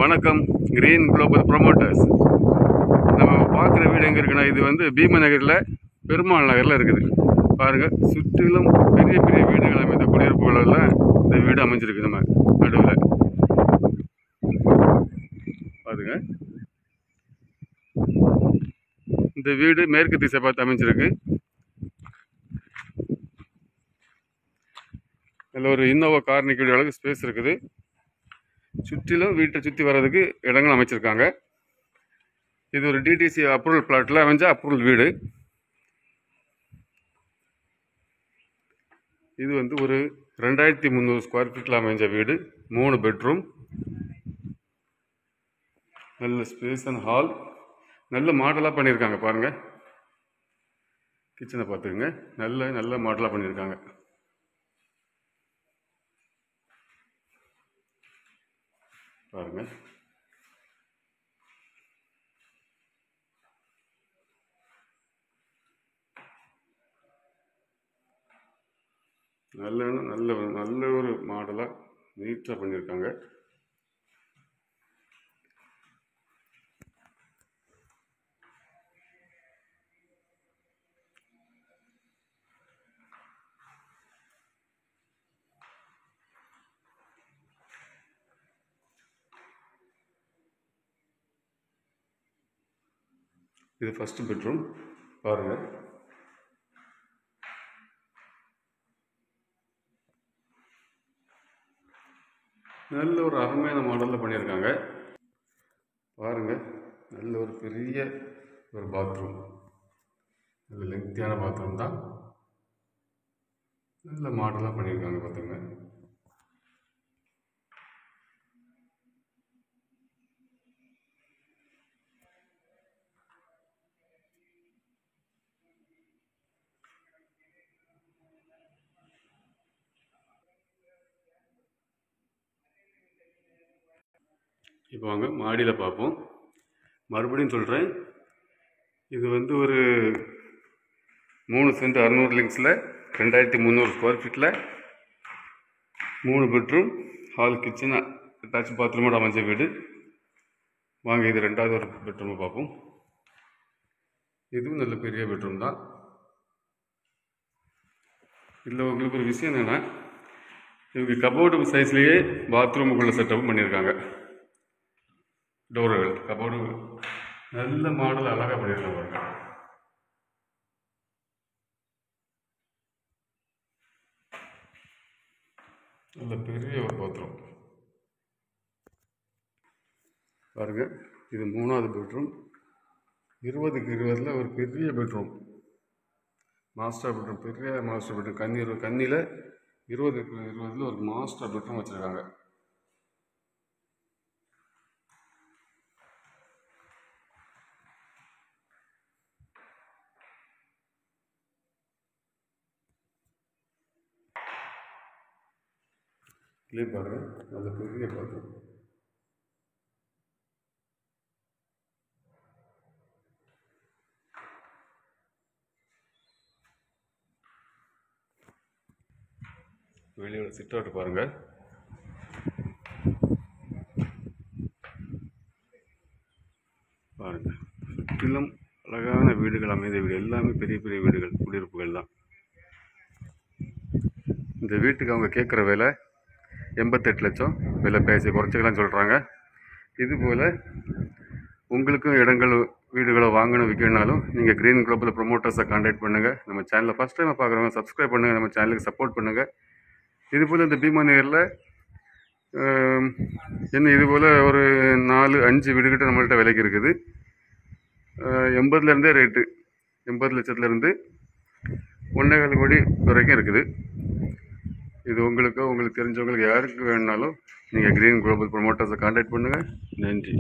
வணக்கம். Green global promoters. நம்ம பார்க்குற வீடு எங்கே இருக்குன்னா, இது வந்து பீம நகரில் பெருமாள் நகரில் இருக்குது. பாருங்கள், சுற்றிலும் பெரிய பெரிய வீடுகள் அமைந்த குடியிருப்புகளெல்லாம் இந்த வீடு அமைஞ்சிருக்கு. நம்ம நடுவில் பாருங்க, இந்த வீடு மேற்கு திசை பார்த்து அமைஞ்சிருக்கு. இதில் ஒரு இன்னோவா கார் நிற்கக்கூடிய அளவுக்கு ஸ்பேஸ் இருக்குது. சுற்றிலும் வீட்டை சுற்றி வர்றதுக்கு இடங்கள் அமைச்சிருக்காங்க. இது ஒரு டிடிசி அப்ரூவல் பிளாட்டில் அமைஞ்ச அப்ரூவல் வீடு. இது வந்து ஒரு 2300 ஸ்கொயர் ஃபீட்டில் அமைஞ்ச வீடு. 3 பெட்ரூம், நல்ல ஸ்பேஸ் அண்ட் ஹால், நல்ல மாடலாக பண்ணியிருக்காங்க. பாருங்கள், கிச்சனை பார்த்துக்குங்க, நல்ல நல்ல மாடலாக பண்ணியிருக்காங்க. பாருங்க, நல்ல நல்ல நல்ல ஒரு மாடலாக நீட்டாக பண்ணியிருக்காங்க. இது ஃபர்ஸ்ட் பெட்ரூம். பாருங்கள், நல்ல ஒரு அருமையான மாடலில் பண்ணியிருக்காங்க. பாருங்கள், நல்ல ஒரு பெரிய ஒரு பாத்ரூம், நல்ல லெங்க்தியான பாத்ரூம் தான். நல்ல மாடலாக பண்ணியிருக்காங்க. பார்த்துங்க, இப்போ வாங்க மாடியில் பார்ப்போம். மறுபடியும் சொல்கிறேன், இது வந்து ஒரு 3 சென்ட் 600 லிங்க்ஸில் 2300 ஸ்கொயர் ஃபீட்டில் 3 பெட்ரூம், ஹால், கிச்சன், அட்டாச் பாத்ரூமோட அமைஞ்ச வீடு. வாங்க, இது 2வது ஒரு பெட்ரூமை பார்ப்போம். இதுவும் நல்ல பெரிய பெட்ரூம் தான். இதில் உங்களுக்கு ஒரு விஷயம் என்னென்னா, இவங்க கபோர்டு சைஸ்லேயே பாத்ரூமுக்குள்ளே செட்டப் பண்ணியிருக்காங்க. டோர்கள், கபோர்டு நல்ல மாடல் அழகாக பண்ணியிருக்காங்க. நல்ல பெரிய ஒரு பாத்ரூம். பாருங்க, இது 3வது பெட்ரூம். 20க்கு 20ல் ஒரு பெரிய பெட்ரூம், மாஸ்டர் பெட்ரூம், பெரிய மாஸ்டர் பெட்ரூம். கன்னியில் 20க்கு 20ல் ஒரு மாஸ்டர் பெட்ரூம் வச்சுருக்காங்க. இதுலேயே பாருங்கள், நல்ல பெரிய பாத்ரூம். வெளியோட சிட் அவுட் பாருங்கள். பாருங்கள், சுற்றிலும் அழகான வீடுகள் அமைந்த வீடு, எல்லாமே பெரிய பெரிய வீடுகள், குடியிருப்புகள் தான். இந்த வீட்டுக்கு அவங்க கேட்குற விலை 88 லட்சம். விலை பேசி குறைச்சிக்கலாம்னு சொல்கிறாங்க. இதுபோல் உங்களுக்கும் இடங்கள், வீடுகளை வாங்கணும், விற்கணுனாலும் நீங்கள் கிரீன் குளோபல் ப்ரொமோட்டர்ஸை கான்டாக்ட் பண்ணுங்கள். நம்ம சேனலில் ஃபஸ்ட் டைம் பார்க்குறவங்க சப்ஸ்கிரைப் பண்ணுங்கள், நம்ம சேனலுக்கு சப்போர்ட் பண்ணுங்கள். இதுபோல் இந்த பீமா நகரில் இன்னும் இதுபோல் ஒரு 4-5 வீடுகிட்ட நம்மள்கிட்ட விலைக்கு இருக்குது. 80லேருந்தே ரேட்டு, 80 லட்சத்துலேருந்து 1.25 கோடி வரைக்கும் இருக்குது. இது உங்களுக்கு தெரிஞ்சவங்களுக்கு யாருக்கு வேணுனாலும் நீங்கள் கிரீன் குளோபல் ப்ரொமோட்டர்ஸை கான்டாக்ட் பண்ணுங்கள். நன்றி.